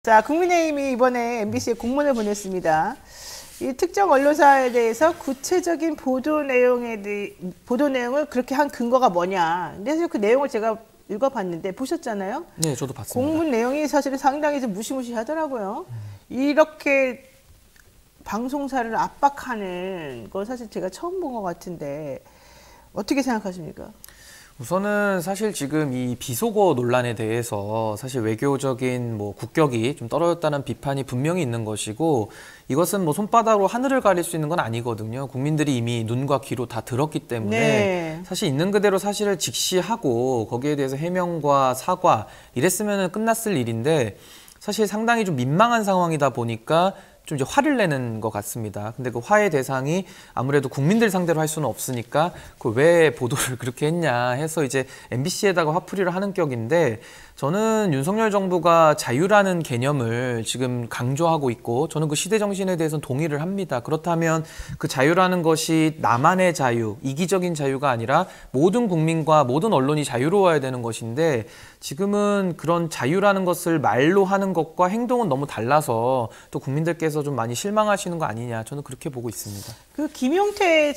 자, 국민의힘이 이번에 MBC에 공문을 보냈습니다. 이 특정 언론사에 대해서 구체적인 보도 내용을 그렇게 한 근거가 뭐냐. 근데 사실 그 내용을 제가 읽어봤는데 보셨잖아요? 네, 저도 봤습니다. 공문 내용이 사실 상당히 좀 무시무시하더라고요. 이렇게 방송사를 압박하는 거 사실 제가 처음 본 것 같은데 어떻게 생각하십니까? 우선은 사실 지금 이 비속어 논란에 대해서 사실 외교적인 국격이 좀 떨어졌다는 비판이 분명히 있는 것이고, 이것은 손바닥으로 하늘을 가릴 수 있는 건 아니거든요. 국민들이 이미 눈과 귀로 다 들었기 때문에 네. 사실 있는 그대로 사실을 직시하고 거기에 대해서 해명과 사과 이랬으면 끝났을 일인데, 사실 상당히 좀 민망한 상황이다 보니까 좀 이제 화를 내는 것 같습니다. 근데 그 화의 대상이 아무래도 국민들 상대로 할 수는 없으니까 그 왜 보도를 그렇게 했냐 해서 이제 MBC에다가 화풀이를 하는 격인데, 저는 윤석열 정부가 자유라는 개념을 지금 강조하고 있고 저는 그 시대 정신에 대해서는 동의를 합니다. 그렇다면 그 자유라는 것이 나만의 자유, 이기적인 자유가 아니라 모든 국민과 모든 언론이 자유로워야 되는 것인데, 지금은 그런 자유라는 것을 말로 하는 것과 행동은 너무 달라서 또 국민들께서 좀 많이 실망하시는 거 아니냐, 저는 그렇게 보고 있습니다. 그 김용태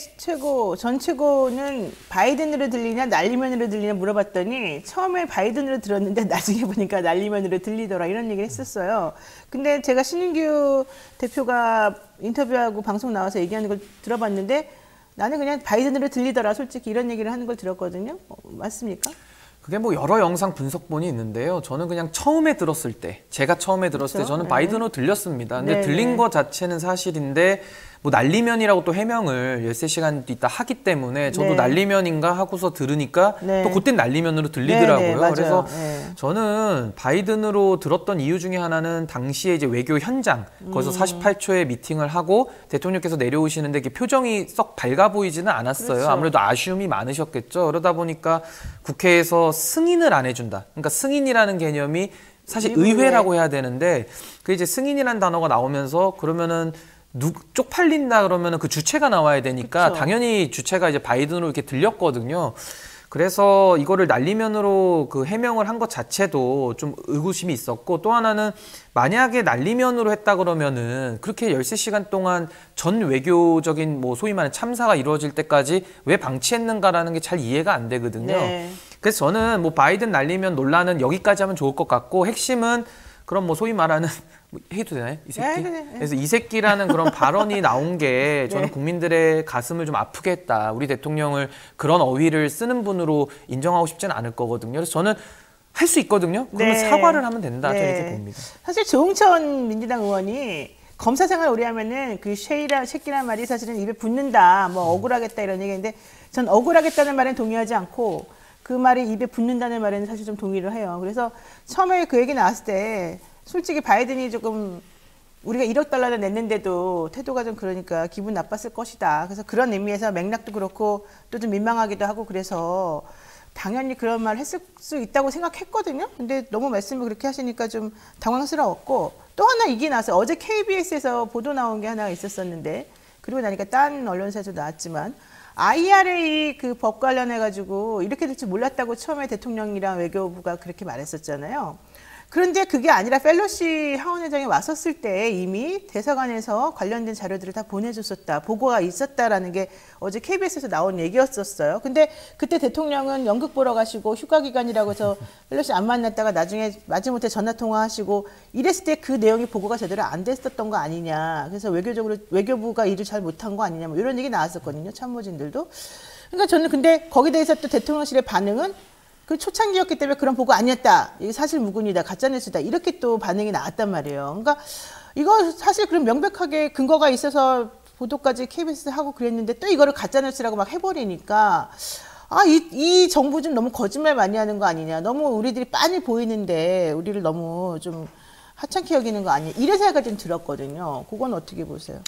전 최고는 바이든으로 들리냐 날리면으로 들리냐 물어봤더니 처음에 바이든으로 들었는데 나중에 보니까 날리면으로 들리더라, 이런 얘기를 했었어요. 근데 제가 신인규 대표가 인터뷰하고 방송 나와서 얘기하는 걸 들어봤는데 나는 그냥 바이든으로 들리더라, 솔직히 이런 얘기를 하는 걸 들었거든요. 맞습니까? 그게 여러 영상 분석본이 있는데요. 저는 그냥 처음에 들었을 때, 제가 처음에 들었을 때 저는 바이든으로 들렸습니다. 근데 들린 것 자체는 사실인데 날리면이라고 또 해명을 13시간 있다 하기 때문에 저도 날리면인가 하고서 들으니까 또 그땐 날리면으로 들리더라고요. 그래서 저는 바이든으로 들었던 이유 중에 하나는 당시에 이제 외교 현장, 거기서 48초의 미팅을 하고 대통령께서 내려오시는데 표정이 썩 밝아 보이지는 않았어요. 그렇죠. 아무래도 아쉬움이 많으셨겠죠. 그러다 보니까 국회에서 승인을 안 해준다. 그러니까 승인이라는 개념이 사실 의회라고 해야 되는데, 그 이제 승인이라는 단어가 나오면서 그러면은 쪽팔린다 그러면은 그 주체가 나와야 되니까, 그쵸. 당연히 주체가 이제 바이든으로 이렇게 들렸거든요. 그래서 이거를 날리면으로 그 해명을 한 것 자체도 좀 의구심이 있었고, 또 하나는 만약에 날리면으로 했다 그러면은 그렇게 13시간 동안 전 외교적인 소위 말하는 참사가 이루어질 때까지 왜 방치했는가라는 게 잘 이해가 안 되거든요. 네. 그래서 저는 바이든 날리면 논란은 여기까지 하면 좋을 것 같고, 핵심은 그럼 소위 말하는 해도 되나요? 이 새끼? 네. 그래서 이 새끼라는 그런 발언이 나온 게 저는 국민들의 가슴을 좀 아프게 했다. 우리 대통령을 그런 어휘를 쓰는 분으로 인정하고 싶지는 않을 거거든요. 그래서 저는 할 수 있거든요. 그러면 사과를 하면 된다. 저는 이렇게 봅니다. 사실 조응천 민주당 의원이 검사 생활 오래 하면은 그 새끼란 말이 사실은 입에 붙는다, 억울하겠다 이런 얘기인데, 전 억울하겠다는 말엔 동의하지 않고 그 말이 입에 붙는다는 말에는 사실 좀 동의를 해요. 그래서 처음에 그 얘기 나왔을 때 솔직히 바이든이 조금 우리가 1억 달러를 냈는데도 태도가 좀 그러니까 기분 나빴을 것이다. 그래서 그런 의미에서 맥락도 그렇고 또 좀 민망하기도 하고, 그래서 당연히 그런 말 했을 수 있다고 생각했거든요. 근데 너무 말씀을 그렇게 하시니까 좀 당황스러웠고, 또 하나 이게 나왔어요. 어제 KBS에서 보도 나온 게 하나 있었었는데, 그리고 나니까 딴 언론사에서 나왔지만, IRA 그 법 관련해가지고 이렇게 될 줄 몰랐다고 처음에 대통령이랑 외교부가 그렇게 말했었잖아요. 그런데 그게 아니라 펠로시 하원의장이 왔었을 때 이미 대사관에서 관련된 자료들을 다 보내줬었다, 보고가 있었다라는 게 어제 KBS에서 나온 얘기였었어요. 근데 그때 대통령은 연극 보러 가시고 휴가 기간이라고 해서 펠로시 안 만났다가 나중에 마지못해 전화통화하시고 이랬을 때 그 내용이 보고가 제대로 안 됐었던 거 아니냐. 그래서 외교부가 일을 잘 못한 거 아니냐, 이런 얘기 나왔었거든요. 참모진들도. 그러니까 저는 근데 거기에 대해서 또 대통령실의 반응은 그 초창기였기 때문에 그런 보고 아니었다, 이게 사실 무근이다, 가짜뉴스다, 이렇게 또 반응이 나왔단 말이에요. 그러니까 이거 사실 그럼 명백하게 근거가 있어서 보도까지 KBS 하고 그랬는데 또 이거를 가짜뉴스라고 막 해버리니까, 이 정부 좀 너무 거짓말 많이 하는 거 아니냐, 너무 우리들이 빤히 보이는데 우리를 너무 좀 하찮게 여기는 거 아니냐, 이런 생각이 좀 들었거든요. 그건 어떻게 보세요?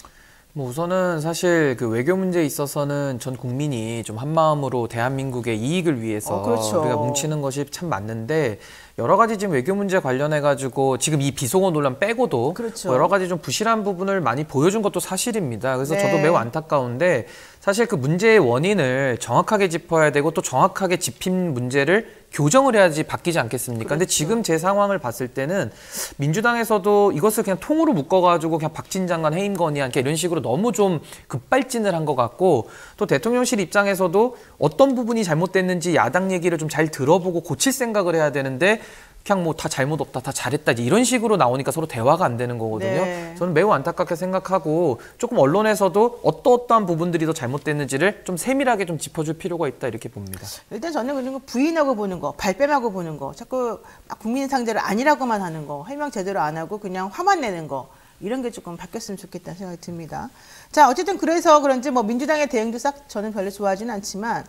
우선은 사실 그 외교 문제에 있어서는 전 국민이 좀 한마음으로 대한민국의 이익을 위해서 그렇죠. 우리가 뭉치는 것이 참 맞는데, 여러 가지 지금 외교 문제 관련해가지고 지금 이 비속어 논란 빼고도 그렇죠. 여러 가지 좀 부실한 부분을 많이 보여준 것도 사실입니다. 그래서 저도 매우 안타까운데, 사실 그 문제의 원인을 정확하게 짚어야 되고 또 정확하게 짚힌 문제를 교정을 해야지 바뀌지 않겠습니까? 그렇죠. 근데 지금 제 상황을 봤을 때는 민주당에서도 이것을 그냥 통으로 묶어가지고 그냥 박진 장관 해임 건의안 이런 식으로 너무 좀 급발진을 한 것 같고, 또 대통령실 입장에서도 어떤 부분이 잘못됐는지 야당 얘기를 좀 잘 들어보고 고칠 생각을 해야 되는데 그냥 뭐 다 잘못 없다, 다 잘했다 이런 식으로 나오니까 서로 대화가 안 되는 거거든요. 네. 저는 매우 안타깝게 생각하고 조금 언론에서도 어떠한 부분들이 더 잘못됐는지를 좀 세밀하게 좀 짚어줄 필요가 있다 이렇게 봅니다. 일단 저는 그런 거 부인하고 보는 거, 발뺌하고 보는 거, 자꾸 막 국민 상대를 아니라고만 하는 거, 해명 제대로 안 하고 그냥 화만 내는 거, 이런 게 조금 바뀌었으면 좋겠다는 생각이 듭니다. 자, 어쨌든 그래서 그런지 뭐 민주당의 대응도 싹 저는 별로 좋아하지는 않지만,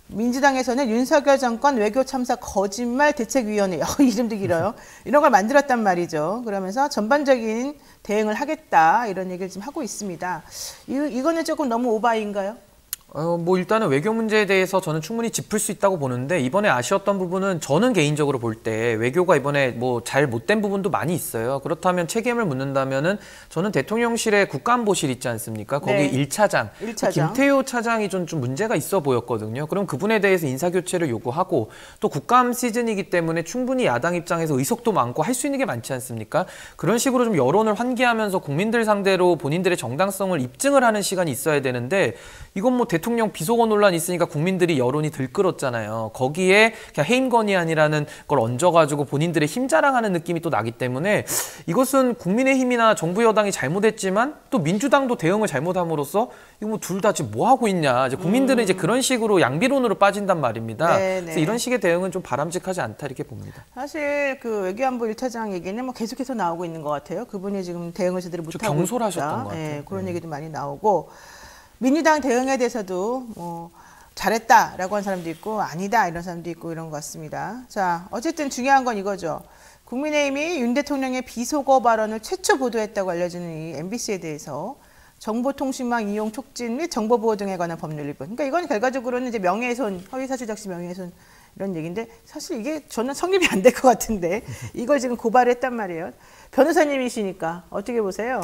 민주당에서는 윤석열 정권 외교 참사 거짓말 대책위원회, 이름도 길어요. 이런 걸 만들었단 말이죠. 그러면서 전반적인 대응을 하겠다 이런 얘기를 지금 하고 있습니다. 이거는 조금 너무 오바인가요? 뭐 일단은 외교 문제에 대해서 저는 충분히 짚을 수 있다고 보는데, 이번에 아쉬웠던 부분은 저는 개인적으로 볼 때 외교가 이번에 뭐 잘 못된 부분도 많이 있어요. 그렇다면 책임을 묻는다면은 저는 대통령실에 국가안보실 있지 않습니까? 거기 네. 1차장, 1차장. 김태효 차장이 좀 문제가 있어 보였거든요. 그럼 그분에 대해서 인사교체를 요구하고, 또 국감 시즌이기 때문에 충분히 야당 입장에서 의석도 많고 할 수 있는 게 많지 않습니까? 그런 식으로 좀 여론을 환기하면서 국민들 상대로 본인들의 정당성을 입증을 하는 시간이 있어야 되는데, 이건 뭐 대통령 비속어 논란이 있으니까 국민들이 여론이 들끓었잖아요. 거기에 그냥 해임 건의안이라는 걸 얹어가지고 본인들의 힘 자랑하는 느낌이 또 나기 때문에, 이것은 국민의힘이나 정부 여당이 잘못했지만 또 민주당도 대응을 잘못함으로써 이거 뭐 둘 다 지금 뭐 하고 있냐, 이제 국민들은 이제 그런 식으로 양비론으로 빠진단 말입니다. 네, 네. 그래서 이런 식의 대응은 좀 바람직하지 않다 이렇게 봅니다. 사실 그 외교안보 1차장 얘기는 뭐 계속해서 나오고 있는 것 같아요. 그분이 지금 대응을 제대로 못하고 있다. 경솔하셨던 것 같아요. 네, 그런 얘기도 많이 나오고, 민주당 대응에 대해서도 뭐 잘했다라고 하는 사람도 있고 아니다 이런 사람도 있고 이런 것 같습니다. 자, 어쨌든 중요한 건 이거죠. 국민의힘이 윤 대통령의 비속어 발언을 최초 보도했다고 알려지는 이 MBC에 대해서 정보통신망 이용 촉진 및 정보보호 등에 관한 법률 위반. 그러니까 이건 결과적으로는 이제 명예훼손, 허위사실 적시 명예훼손 이런 얘기인데, 사실 이게 저는 성립이 안 될 것 같은데 이걸 지금 고발을 했단 말이에요. 변호사님이시니까 어떻게 보세요?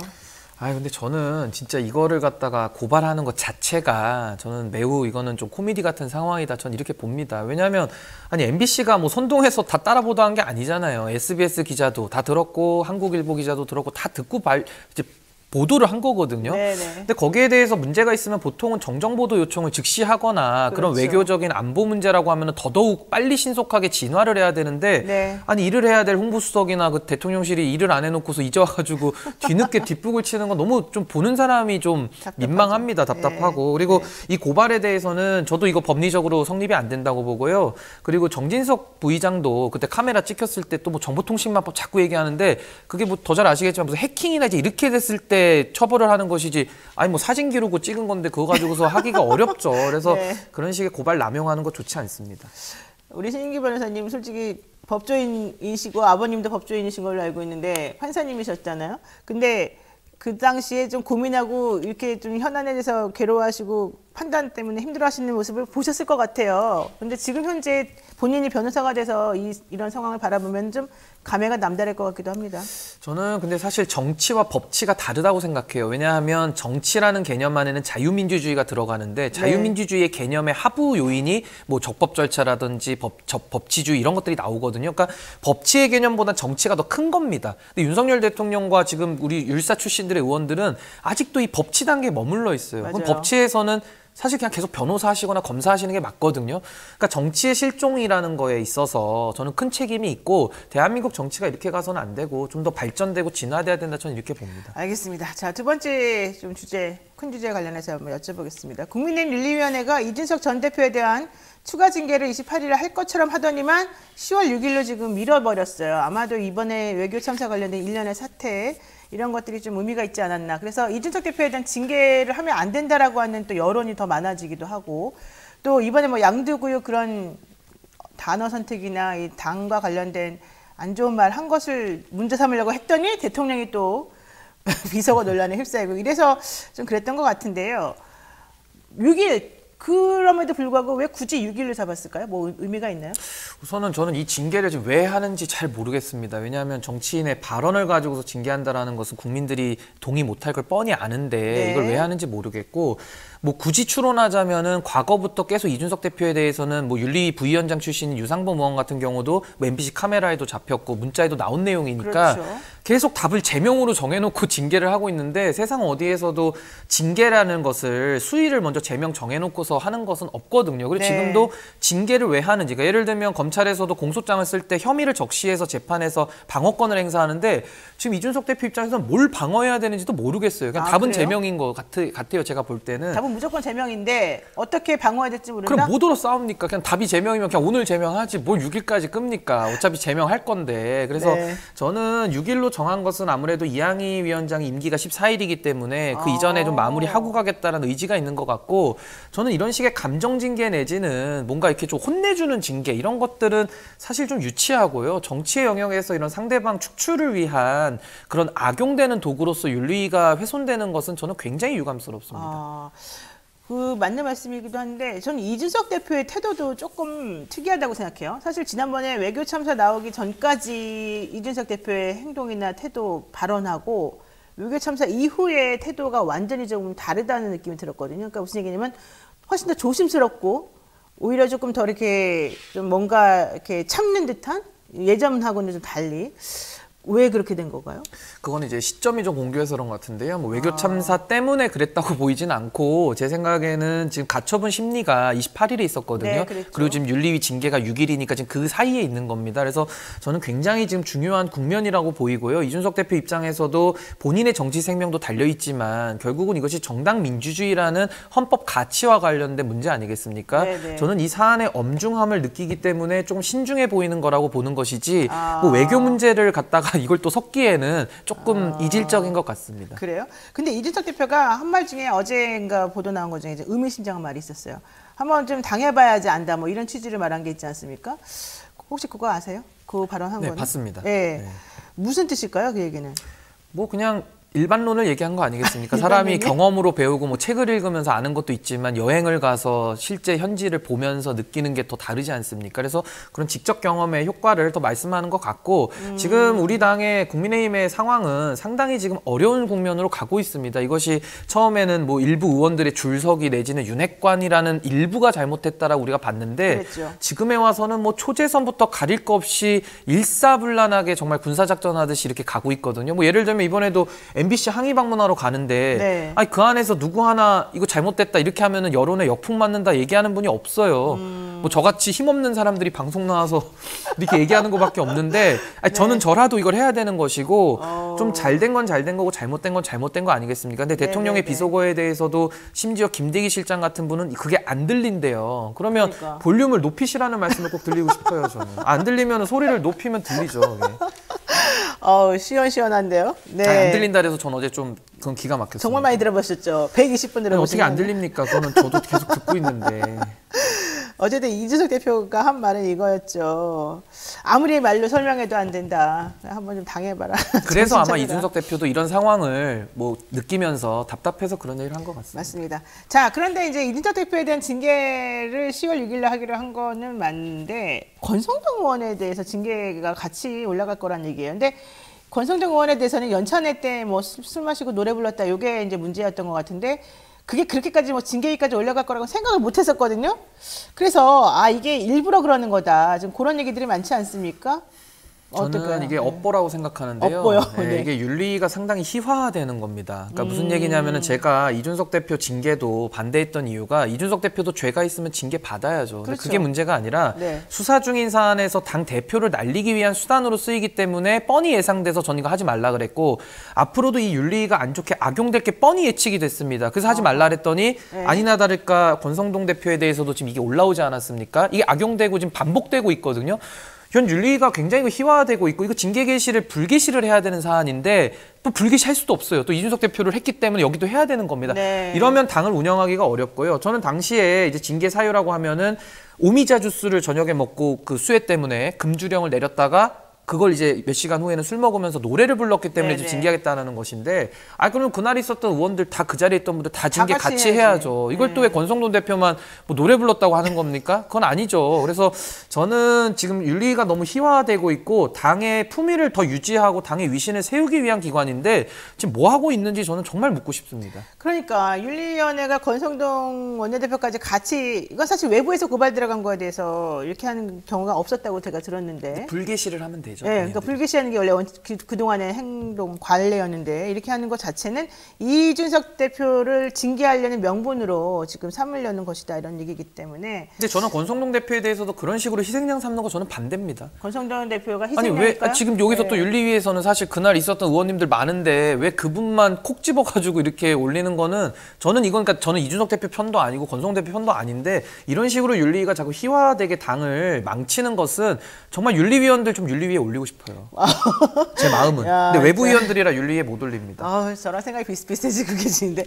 근데 저는 진짜 이거를 갖다가 고발하는 것 자체가 저는 매우 이거는 좀 코미디 같은 상황이다. 전 이렇게 봅니다. 왜냐하면 아니 MBC가 뭐 선동해서 다 따라 보도한 게 아니잖아요. SBS 기자도 다 들었고 한국일보 기자도 들었고 다 듣고 이제 보도를 한 거거든요. 네네. 근데 거기에 대해서 문제가 있으면 보통은 정정보도 요청을 즉시 하거나 그런 그렇죠. 외교적인 안보 문제라고 하면 더더욱 빨리 신속하게 진화를 해야 되는데, 네. 아니 일을 해야 될 홍보수석이나 그 대통령실이 일을 안 해놓고서 이제 와가지고 뒤늦게 뒷북을 치는 건 너무 좀 보는 사람이 좀 답답하죠. 민망합니다. 답답하고. 네. 그리고 네. 이 고발에 대해서는 저도 이거 법리적으로 성립이 안 된다고 보고요. 그리고 정진석 부의장도 그때 카메라 찍혔을 때 또 뭐 정보통신망법 자꾸 얘기하는데, 그게 뭐 더 잘 아시겠지만 무슨 해킹이나 이제 이렇게 됐을 때 처벌을 하는 것이지, 아니 뭐 사진 기록을 찍은 건데 그거 가지고서 하기가 어렵죠. 그래서 네. 그런 식의 고발 남용하는 거 좋지 않습니다. 우리 신인기 변호사님 솔직히 법조인이시고 아버님도 법조인이신 걸로 알고 있는데 판사님이셨잖아요. 근데 그 당시에 좀 고민하고 이렇게 좀 현안에 대해서 괴로워하시고 판단 때문에 힘들어하시는 모습을 보셨을 것 같아요. 근데 지금 현재 본인이 변호사가 돼서 이런 상황을 바라보면 좀 감회가 남다를 것 같기도 합니다. 저는 근데 사실 정치와 법치가 다르다고 생각해요. 왜냐하면 정치라는 개념 안에는 자유민주주의가 들어가는데, 자유민주주의의 개념의 하부 요인이 뭐 적법 절차라든지 법치주의 이런 것들이 나오거든요. 그러니까 법치의 개념보다 정치가 더 큰 겁니다. 근데 윤석열 대통령과 지금 우리 율사 출신들의 의원들은 아직도 이 법치 단계에 머물러 있어요. 그럼 맞아요. 법치에서는 사실 그냥 계속 변호사 하시거나 검사 하시는 게 맞거든요. 그러니까 정치의 실종이라는 거에 있어서 저는 큰 책임이 있고, 대한민국 정치가 이렇게 가서는 안 되고 좀 더 발전되고 진화돼야 된다, 저는 이렇게 봅니다. 알겠습니다. 자, 두 번째 좀 큰 주제 관련해서 한번 여쭤보겠습니다. 국민의힘 윤리위원회가 이준석 전 대표에 대한 추가 징계를 28일에 할 것처럼 하더니만 10월 6일로 지금 미뤄버렸어요. 아마도 이번에 외교 참사 관련된 일련의 사태, 이런 것들이 좀 의미가 있지 않았나. 그래서 이준석 대표에 대한 징계를 하면 안 된다라고 하는 또 여론이 더 많아지기도 하고, 또 이번에 뭐 양두구육 그런 단어 선택이나 이 당과 관련된 안 좋은 말 한 것을 문제 삼으려고 했더니 대통령이 또 비속어 논란에 휩싸이고 이래서 좀 그랬던 것 같은데요. 6일, 그럼에도 불구하고 왜 굳이 6일로 잡았을까요? 뭐 의미가 있나요? 우선은 저는 이 징계를 지금 왜 하는지 잘 모르겠습니다. 왜냐하면 정치인의 발언을 가지고서 징계한다라는 것은 국민들이 동의 못할 걸 뻔히 아는데 네. 이걸 왜 하는지 모르겠고, 뭐 굳이 추론하자면은 과거부터 계속 이준석 대표에 대해서는 뭐 윤리 부위원장 출신인 유상범 의원 같은 경우도 뭐 MBC 카메라에도 잡혔고 문자에도 나온 내용이니까 그렇죠. 계속 답을 제명으로 정해놓고 징계를 하고 있는데 세상 어디에서도 징계라는 것을 수위를 먼저 제명 정해놓고서 하는 것은 없거든요. 그리고 네. 지금도 징계를 왜 하는지, 그러니까 예를 들면 검찰에서도 공소장을 쓸 때 혐의를 적시해서 재판에서 방어권을 행사하는데 지금 이준석 대표 입장에서는 뭘 방어해야 되는지도 모르겠어요. 그냥 답은 그래요? 제명인 것 같아요. 제가 볼 때는. 답은 무조건 제명인데 어떻게 방어해야 될지 모른다. 그럼 뭐더러 싸웁니까? 그냥 답이 제명이면 그냥 오늘 제명하지 뭘 6일까지 끕니까? 어차피 제명할 건데. 그래서 네. 저는 6일로 정한 것은 아무래도 이양희 위원장이 임기가 14일이기 때문에 그 이전에 좀 마무리하고 가겠다라는 의지가 있는 것 같고, 저는 이런 식의 감정 징계 내지는 뭔가 이렇게 좀 혼내주는 징계 이런 것들은 사실 좀 유치하고요. 정치의 영역에서 이런 상대방 축출을 위한 그런 악용되는 도구로서 윤리가 훼손되는 것은 저는 굉장히 유감스럽습니다. 그 맞는 말씀이기도 한데 저는 이준석 대표의 태도도 조금 특이하다고 생각해요. 사실 지난번에 외교 참사 나오기 전까지 이준석 대표의 행동이나 태도 발언하고 외교 참사 이후의 태도가 완전히 조금 다르다는 느낌이 들었거든요. 그러니까 무슨 얘기냐면 훨씬 더 조심스럽고 오히려 조금 더 이렇게 좀 뭔가 이렇게 참는 듯한, 예전하고는 좀 달리. 왜 그렇게 된 건가요? 그건 이제 시점이 좀 공교해서 그런 것 같은데요. 뭐 외교 참사 때문에 그랬다고 보이진 않고, 제 생각에는 지금 가처분 심리가 28일에 있었거든요. 네, 그랬죠. 그리고 지금 윤리위 징계가 6일이니까 지금 그 사이에 있는 겁니다. 그래서 저는 굉장히 지금 중요한 국면이라고 보이고요. 이준석 대표 입장에서도 본인의 정치 생명도 달려 있지만 결국은 이것이 정당 민주주의라는 헌법 가치와 관련된 문제 아니겠습니까? 네네. 저는 이 사안의 엄중함을 느끼기 때문에 조금 신중해 보이는 거라고 보는 것이지, 뭐 외교 문제를 갖다가 이걸 또 섞기에는 조금 이질적인 것 같습니다. 그래요? 근데 이준석 대표가 한 말 중에 어제인가 보도 나온 것 중에 이제 의미심장한 말이 있었어요. 한번 좀 당해봐야지 안다, 뭐 이런 취지를 말한 게 있지 않습니까? 혹시 그거 아세요? 그 발언한 네, 거는? 봤습니다. 네. 네. 무슨 뜻일까요, 그 얘기는? 뭐 그냥 일반론을 얘기한 거 아니겠습니까? 사람이 일반론이요? 경험으로 배우고 뭐 책을 읽으면서 아는 것도 있지만 여행을 가서 실제 현지를 보면서 느끼는 게 더 다르지 않습니까? 그래서 그런 직접 경험의 효과를 더 말씀하는 것 같고, 지금 우리 당의 국민의힘의 상황은 상당히 지금 어려운 국면으로 가고 있습니다. 이것이 처음에는 뭐 일부 의원들의 줄서기 내지는 윤핵관이라는 일부가 잘못했다라고 우리가 봤는데, 그랬죠. 지금에 와서는 뭐 초재선부터 가릴 거 없이 일사불란하게 정말 군사작전 하듯이 이렇게 가고 있거든요. 뭐 예를 들면 이번에도 MBC 항의 방문하러 가는데, 네. 아니 그 안에서 누구 하나 이거 잘못됐다 이렇게 하면은 여론에 역풍 맞는다 얘기하는 분이 없어요. 뭐 저같이 힘없는 사람들이 방송 나와서 이렇게 얘기하는 것밖에 없는데, 아니 저는 저라도 이걸 해야 되는 것이고, 좀 잘된 건 잘된 거고 잘못된 건 잘못된 거 아니겠습니까? 근데 대통령의 비속어에 대해서도 심지어 김대기 실장 같은 분은 그게 안 들린대요. 그러면 그러니까. 볼륨을 높이시라는 말씀을 꼭 드리고 싶어요, 저는. 안 들리면 소리를 높이면 들리죠. 그게. 시원시원한데요? 네. 아니, 안 들린다 그래서 전 어제 좀 그건 기가 막혔어요. 정말 많이 들어보셨죠? 120분 들어보셨죠? 어떻게 안 들립니까? 그거는 저도 계속 듣고 있는데. 어제도 이준석 대표가 한 말은 이거였죠. 아무리 말로 설명해도 안 된다. 한번 좀 당해봐라. 그래서 아마 정신 차려라. 이준석 대표도 이런 상황을 뭐 느끼면서 답답해서 그런 얘기를 한 것 같습니다. 맞습니다. 자, 그런데 이제 이준석 대표에 대한 징계를 10월 6일로 하기로 한 거는 맞는데, 권성동 의원에 대해서 징계가 같이 올라갈 거란 얘기예요. 근데 권성동 의원에 대해서는 연찬회 때 뭐 술 마시고 노래 불렀다, 이게 이제 문제였던 것 같은데, 그게 그렇게까지 뭐 징계까지 올라갈 거라고 생각을 못 했었거든요. 그래서 이게 일부러 그러는 거다. 좀 그런 얘기들이 많지 않습니까? 저는 어떨까요? 이게 업보라고 생각하는데요. 업보요? 네, 네. 이게 윤리가 상당히 희화화되는 겁니다. 그러니까 무슨 얘기냐면은 제가 이준석 대표 징계도 반대했던 이유가, 이준석 대표도 죄가 있으면 징계 받아야죠. 근데 그렇죠. 그게 문제가 아니라 네. 수사 중인 사안에서 당 대표를 날리기 위한 수단으로 쓰이기 때문에 뻔히 예상돼서 전 이거 하지 말라 그랬고, 앞으로도 이 윤리가 안 좋게 악용될 게 뻔히 예측이 됐습니다. 그래서 하지 말라 그랬더니 네. 아니나 다를까 권성동 대표에 대해서도 지금 이게 올라오지 않았습니까? 이게 악용되고 지금 반복되고 있거든요. 현 윤리가 굉장히 희화화되고 있고, 이거 징계 개시를 불개시를 해야 되는 사안인데 또 불개시할 수도 없어요. 또 이준석 대표를 했기 때문에 여기도 해야 되는 겁니다. 네. 이러면 당을 운영하기가 어렵고요. 저는 당시에 이제 징계 사유라고 하면은 오미자 주스를 저녁에 먹고 그 수해 때문에 금주령을 내렸다가 그걸 이제 몇 시간 후에는 술 먹으면서 노래를 불렀기 때문에 좀 네네. 징계하겠다는 것인데, 그러면 그날 있었던 의원들 다 그 자리에 있던 분들 다 징계 같이 같이 해야지. 해야죠. 이걸 또 왜 권성동 대표만 뭐 노래 불렀다고 하는 겁니까? 그건 아니죠. 그래서 저는 지금 윤리위가 너무 희화화되고 있고 당의 품위를 더 유지하고 당의 위신을 세우기 위한 기관인데 지금 뭐 하고 있는지 저는 정말 묻고 싶습니다. 그러니까 윤리위원회가 권성동 원내대표까지 같이, 이건 사실 외부에서 고발 들어간 거에 대해서 이렇게 하는 경우가 없었다고 제가 들었는데. 불개시를 하면 되죠. 네, 그러니까 불개시하는 게 원래 그동안의 행동 관례였는데 이렇게 하는 것 자체는 이준석 대표를 징계하려는 명분으로 지금 삼으려는 것이다 이런 얘기이기 때문에. 근데 저는 권성동 대표에 대해서도 그런 식으로 희생양 삼는 거 저는 반대입니다. 권성동 대표가 아니 희생양일까요? 왜 지금 여기서 네. 또 윤리위에서는 사실 그날 있었던 의원님들 많은데 왜 그분만 콕 집어가지고 이렇게 올리는 거는 저는 이건 그러니까 저는 이준석 대표 편도 아니고 권성동 대표 편도 아닌데 이런 식으로 윤리위가 자꾸 희화되게 당을 망치는 것은 정말 윤리위원들 좀 윤리위에 올리고 싶어요. 제 마음은. 야, 근데 외부 위원들이라 윤리위에 못 올립니다. 저랑 생각이 비슷비슷해지고 계시는데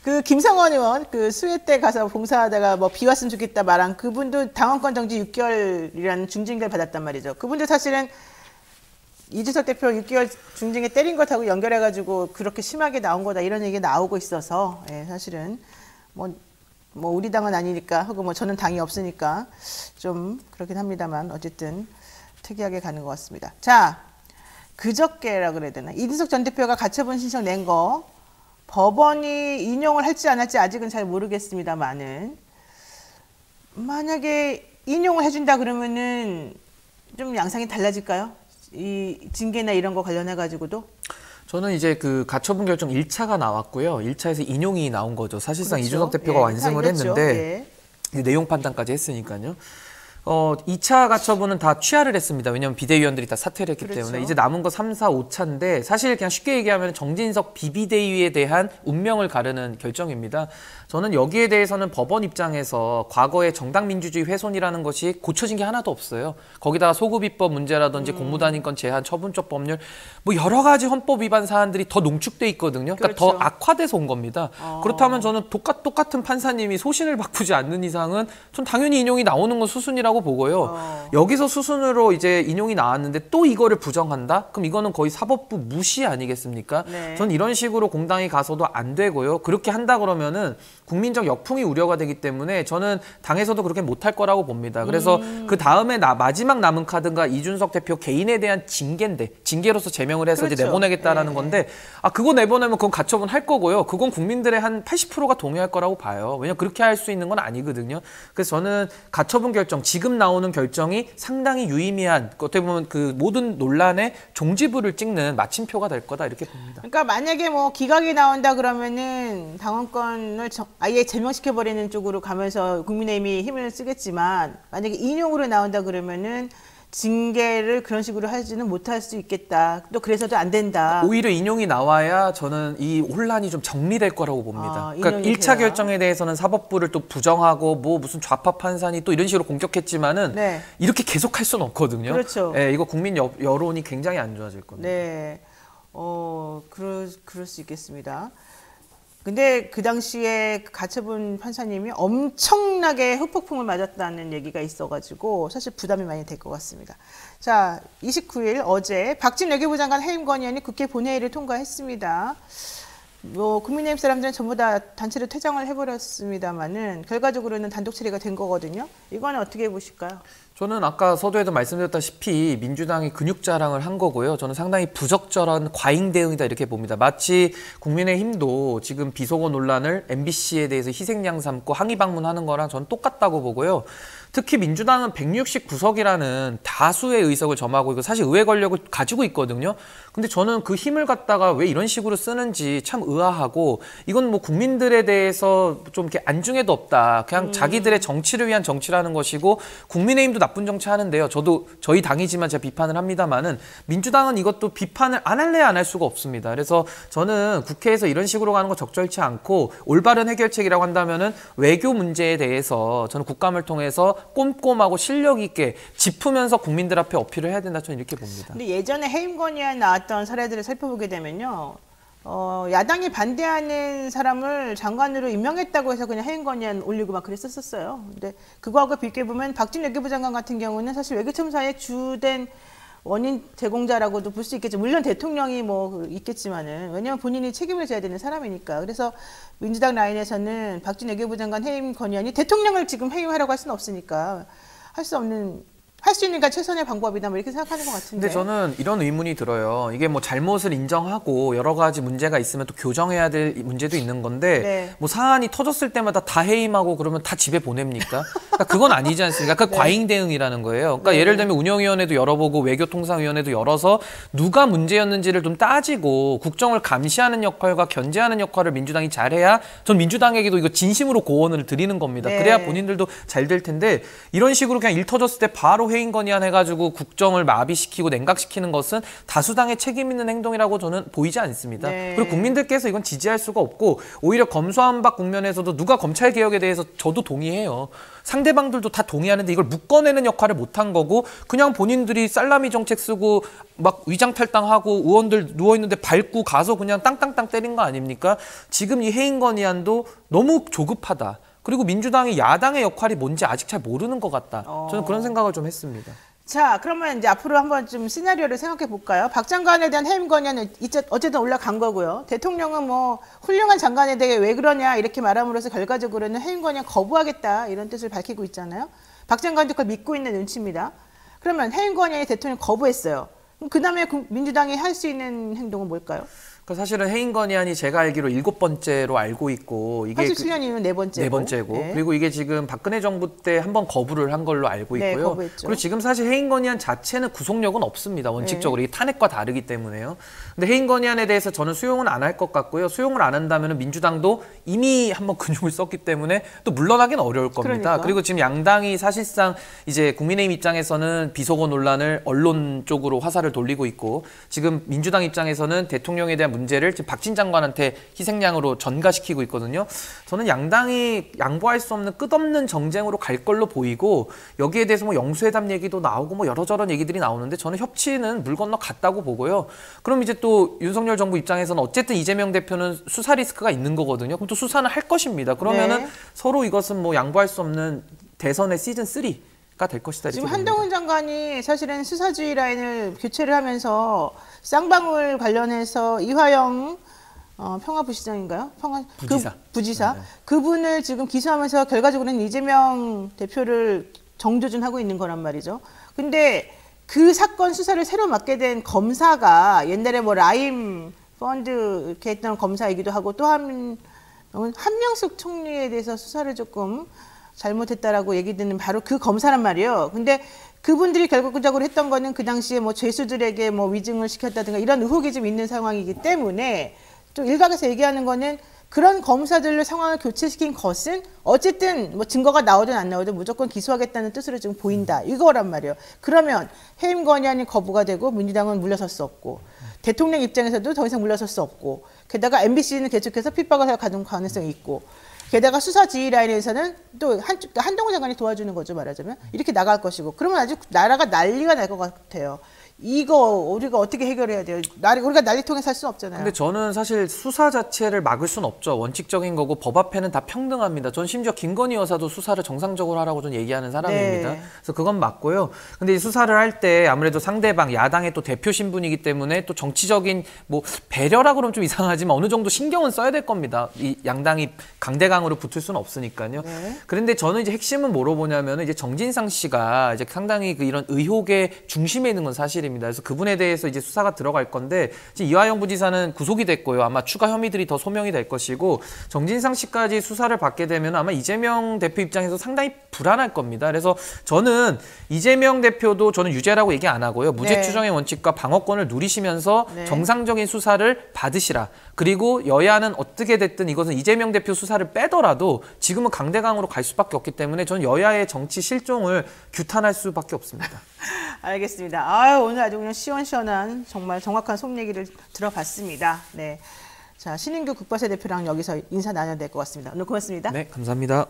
그 김성원 의원 그 수해 때 가서 봉사하다가 뭐 비 왔으면 좋겠다 말한 그분도 당원권 정지 6개월이라는 중징계를 받았단 말이죠. 그분도 사실은 이준석 대표 6개월 중징계 때린 것하고 연결해가지고 그렇게 심하게 나온 거다 이런 얘기 나오고 있어서 예, 사실은 뭐 우리 당은 아니니까 하고 뭐 저는 당이 없으니까 좀 그렇긴 합니다만 어쨌든 특이하게 가는 것 같습니다. 자, 그저께라 그래야 되나 이준석 전 대표가 가처분 신청 낸 거 법원이 인용을 할지 안 할지 아직은 잘 모르겠습니다만은 만약에 인용을 해준다 그러면은 좀 양상이 달라질까요? 이 징계나 이런 거 관련해 가지고도 저는 이제 그 가처분 결정 1차가 나왔고요. 1차에서 인용이 나온 거죠. 사실상 그렇죠. 이준석 대표가 예, 완승을 다 이겼죠. 했는데 예. 내용 판단까지 했으니까요. 2차 가처분은 다 취하를 했습니다. 왜냐하면 비대위원들이 다 사퇴를 했기 그렇죠. 때문에 이제 남은 거 3, 4, 5차인데 사실 그냥 쉽게 얘기하면 정진석 비비대위에 대한 운명을 가르는 결정입니다. 저는 여기에 대해서는 법원 입장에서 과거의 정당민주주의 훼손이라는 것이 고쳐진 게 하나도 없어요. 거기다가 소급입법 문제라든지 공무단인권 제한, 처분적 법률 뭐 여러 가지 헌법 위반 사안들이 더 농축돼 있거든요. 그러니까 그렇죠. 더 악화돼서 온 겁니다. 그렇다면 저는 똑같은 판사님이 소신을 바꾸지 않는 이상은 전 당연히 인용이 나오는 건 수순이라고 보고요. 여기서 수순으로 이제 인용이 나왔는데 또 이거를 부정한다? 그럼 이거는 거의 사법부 무시 아니겠습니까? 네. 전 이런 식으로 공당이 가서도 안 되고요. 그렇게 한다 그러면은 국민적 역풍이 우려가 되기 때문에 저는 당에서도 그렇게 못할 거라고 봅니다. 그래서 그 다음에 마지막 남은 카드가 이준석 대표 개인에 대한 징계인데 징계로서 제명을 해서 이제 그렇죠. 내보내겠다라는 네. 건데 그거 내보내면 그건 가처분 할 거고요. 그건 국민들의 한 80%가 동의할 거라고 봐요. 왜냐면 그렇게 할 수 있는 건 아니거든요. 그래서 저는 가처분 결정 지금 나오는 결정이 상당히 유의미한 어떻게 보면 그 모든 논란의 종지부를 찍는 마침표가 될 거다 이렇게 봅니다. 그러니까 만약에 뭐 기각이 나온다 그러면은 당원권을 아예 제명시켜버리는 쪽으로 가면서 국민의힘이 힘을 쓰겠지만 만약에 인용으로 나온다 그러면은 징계를 그런 식으로 하지는 못할 수 있겠다. 또 그래서도 안 된다. 오히려 인용이 나와야 저는 이 혼란이 좀 정리될 거라고 봅니다. 그러니까 인용이 1차 돼야. 결정에 대해서는 사법부를 또 부정하고 뭐 무슨 좌파 판사니 또 이런 식으로 공격했지만은 네. 이렇게 계속 할 수는 없거든요. 그렇죠. 예, 이거 국민 여론이 굉장히 안 좋아질 겁니다. 네. 그럴 수 있겠습니다. 근데 그 당시에 가처분 판사님이 엄청나게 후폭풍을 맞았다는 얘기가 있어가지고 사실 부담이 많이 될 것 같습니다. 자, 29일 어제 박진 외교부 장관 해임 건의안이 국회 본회의를 통과했습니다. 뭐 국민의힘 사람들은 전부 다 단체로 퇴장을 해버렸습니다만은 결과적으로는 단독 처리가 된 거거든요. 이거는 어떻게 보실까요? 저는 아까 서두에도 말씀드렸다시피 민주당이 근육 자랑을 한 거고요. 저는 상당히 부적절한 과잉 대응이다 이렇게 봅니다. 마치 국민의힘도 지금 비속어 논란을 MBC에 대해서 희생양 삼고 항의 방문하는 거랑 저는 똑같다고 보고요. 특히 민주당은 169석이라는 다수의 의석을 점하고 이거 사실 의회 권력을 가지고 있거든요. 근데 저는 그 힘을 갖다가 왜 이런 식으로 쓰는지 참 의아하고 이건 뭐 국민들에 대해서 좀 이렇게 안중에도 없다. 그냥 자기들의 정치를 위한 정치라는 것이고 국민의힘도 나쁜 정치 하는데요. 저도 저희 당이지만 제가 비판을 합니다만은 민주당은 이것도 비판을 안 할래야 안 할 수가 없습니다. 그래서 저는 국회에서 이런 식으로 가는 거 적절치 않고 올바른 해결책이라고 한다면은 외교 문제에 대해서 저는 국감을 통해서 꼼꼼하고 실력 있게 짚으면서 국민들 앞에 어필을 해야 된다. 저는 이렇게 봅니다. 근데 예전에 해임 건의안 나왔던 사례들을 살펴보게 되면요. 야당이 반대하는 사람을 장관으로 임명했다고 해서 그냥 해임 건의안 올리고 막 그랬었어요. 근데 그거하고 비교해 보면 박진 외교부 장관 같은 경우는 사실 외교청사의 주된 원인 제공자라고도 볼 수 있겠죠. 물론 대통령이 뭐 있겠지만은 왜냐하면 본인이 책임을 져야 되는 사람이니까. 그래서 민주당 라인에서는 박진 외교부 장관 해임 건의안이 대통령을 지금 해임하라고 할 수는 없으니까 할 수 있는 게 최선의 방법이다 뭐 이렇게 생각하는 것 같은데. 근데 저는 이런 의문이 들어요. 이게 뭐 잘못을 인정하고 여러 가지 문제가 있으면 또 교정해야 될 문제도 있는 건데 네. 뭐 사안이 터졌을 때마다 다 해임하고 그러면 다 집에 보냅니까? 그러니까 그건 아니지 않습니까? 그러니까 네. 과잉 대응이라는 거예요. 그러니까 네. 예를 들면 운영위원회도 열어보고 외교통상위원회도 열어서 누가 문제였는지를 좀 따지고 국정을 감시하는 역할과 견제하는 역할을 민주당이 잘해야 전 민주당에게도 이거 진심으로 고언을 드리는 겁니다. 네. 그래야 본인들도 잘 될 텐데 이런 식으로 그냥 일 터졌을 때 바로 해임 건의안 해가지고 국정을 마비시키고 냉각시키는 것은 다수당의 책임 있는 행동이라고 저는 보이지 않습니다. 네. 그리고 국민들께서 이건 지지할 수가 없고 오히려 검수완박 국면에서도 누가 검찰 개혁에 대해서 저도 동의해요. 상대방들도 다 동의하는데 이걸 묶어내는 역할을 못한 거고 그냥 본인들이 살라미 정책 쓰고 막 위장탈당하고 의원들 누워있는데 밟고 가서 그냥 땅땅땅 때린 거 아닙니까? 지금 이 해임 건의안도 너무 조급하다. 그리고 민주당이 야당의 역할이 뭔지 아직 잘 모르는 것 같다. 저는 그런 생각을 좀 했습니다. 자, 그러면 이제 앞으로 한번 좀 시나리오를 생각해 볼까요? 박 장관에 대한 해임 건의안은 어쨌든 올라간 거고요. 대통령은 뭐 훌륭한 장관에 대해 왜 그러냐 이렇게 말함으로써 결과적으로는 해임 건의안 거부하겠다 이런 뜻을 밝히고 있잖아요. 박 장관도 그걸 믿고 있는 눈치입니다. 그러면 해임 건의안이 대통령 거부했어요. 그럼 그다음에 민주당이 할 수 있는 행동은 뭘까요? 사실은 해임 건의안이 제가 알기로 7번째로 알고 있고 이게 87년이면 네 번째고. 네. 그리고 이게 지금 박근혜 정부 때 한번 거부를 한 걸로 알고 있고요. 네, 거부했죠. 그리고 지금 사실 해임 건의안 자체는 구속력은 없습니다. 원칙적으로 네. 이게 탄핵과 다르기 때문에요. 근데 해임 건의안에 대해서 저는 수용은 안 할 것 같고요. 수용을 안 한다면 민주당도 이미 한번 근육을 썼기 때문에 또 물러나기는 어려울 겁니다. 그러니까. 그리고 지금 양당이 사실상 이제 국민의힘 입장에서는 비속어 논란을 언론 쪽으로 화살을 돌리고 있고 지금 민주당 입장에서는 대통령에 대한 문제를 지금 박진 장관한테 희생양으로 전가시키고 있거든요. 저는 양당이 양보할 수 없는 끝없는 정쟁으로 갈 걸로 보이고 여기에 대해서 뭐 영수회담 얘기도 나오고 뭐 여러저런 얘기들이 나오는데 저는 협치는 물 건너 갔다고 보고요. 그럼 이제 또 윤석열 정부 입장에서는 어쨌든 이재명 대표는 수사 리스크가 있는 거거든요. 그럼 또 수사는 할 것입니다. 그러면은 네. 서로 이것은 뭐 양보할 수 없는 대선의 시즌 3가 될 것이다. 지금 한동훈 장관이 사실은 수사주의 라인을 교체를 하면서 쌍방울 관련해서 이화영 평화부시장인가요? 부지사. 부지사. 네. 그분을 지금 기소하면서 결과적으로는 이재명 대표를 정조준하고 있는 거란 말이죠. 근데 그 사건 수사를 새로 맡게 된 검사가 옛날에 뭐 라임 펀드 이렇게 했던 검사이기도 하고 또 한명숙 총리에 대해서 수사를 조금 잘못했다라고 얘기 듣는 바로 그 검사란 말이에요. 근데 그분들이 결과적으로 했던 거는 그 당시에 뭐 죄수들에게 뭐 위증을 시켰다든가 이런 의혹이 좀 있는 상황이기 때문에 좀 일각에서 얘기하는 거는 그런 검사들로 상황을 교체시킨 것은 어쨌든 뭐 증거가 나오든 안 나오든 무조건 기소하겠다는 뜻으로 지금 보인다. 이거란 말이에요. 그러면 해임 건의안이 거부가 되고 민주당은 물러설 수 없고 대통령 입장에서도 더 이상 물러설 수 없고 게다가 MBC는 계속해서 핍박을 가는 가능성이 있고 게다가 수사 지휘 라인에서는 또 한동훈 장관이 도와주는 거죠, 말하자면. 이렇게 나갈 것이고. 그러면 아주 나라가 난리가 날 것 같아요. 이거 우리가 어떻게 해결해야 돼요? 우리가 난리통에 살 수는 없잖아요. 근데 저는 사실 수사 자체를 막을 수는 없죠. 원칙적인 거고 법 앞에는 다 평등합니다. 전 심지어 김건희 여사도 수사를 정상적으로 하라고 좀 얘기하는 사람입니다. 네. 그래서 그건 맞고요. 근데 이 수사를 할 때 아무래도 상대방 야당의 또 대표 신분이기 때문에 또 정치적인 뭐 배려라 그러면 좀 이상하지만 어느 정도 신경은 써야 될 겁니다. 이 양당이 강대강으로 붙을 수는 없으니까요. 네. 그런데 저는 이제 핵심은 뭐로 보냐면 이제 정진상 씨가 이제 상당히 이런 의혹의 중심에 있는 건 사실입니다. 그래서 그분에 대해서 이제 수사가 들어갈 건데 지금 이화영 부지사는 구속이 됐고요. 아마 추가 혐의들이 더 소명이 될 것이고 정진상 씨까지 수사를 받게 되면 아마 이재명 대표 입장에서 상당히 불안할 겁니다. 그래서 저는 이재명 대표도 저는 유죄라고 얘기 안 하고요. 무죄 네. 추정의 원칙과 방어권을 누리시면서 네. 정상적인 수사를 받으시라. 그리고 여야는 어떻게 됐든 이것은 이재명 대표 수사를 빼더라도 지금은 강대강으로 갈 수밖에 없기 때문에 저는 여야의 정치 실종을 규탄할 수밖에 없습니다. 알겠습니다. 아유, 오늘 아주 그냥 시원시원한 정말 정확한 속 얘기를 들어봤습니다. 네. 자, 신인규 국바세 대표랑 여기서 인사 나눠야 될 것 같습니다. 오늘 고맙습니다. 네, 감사합니다.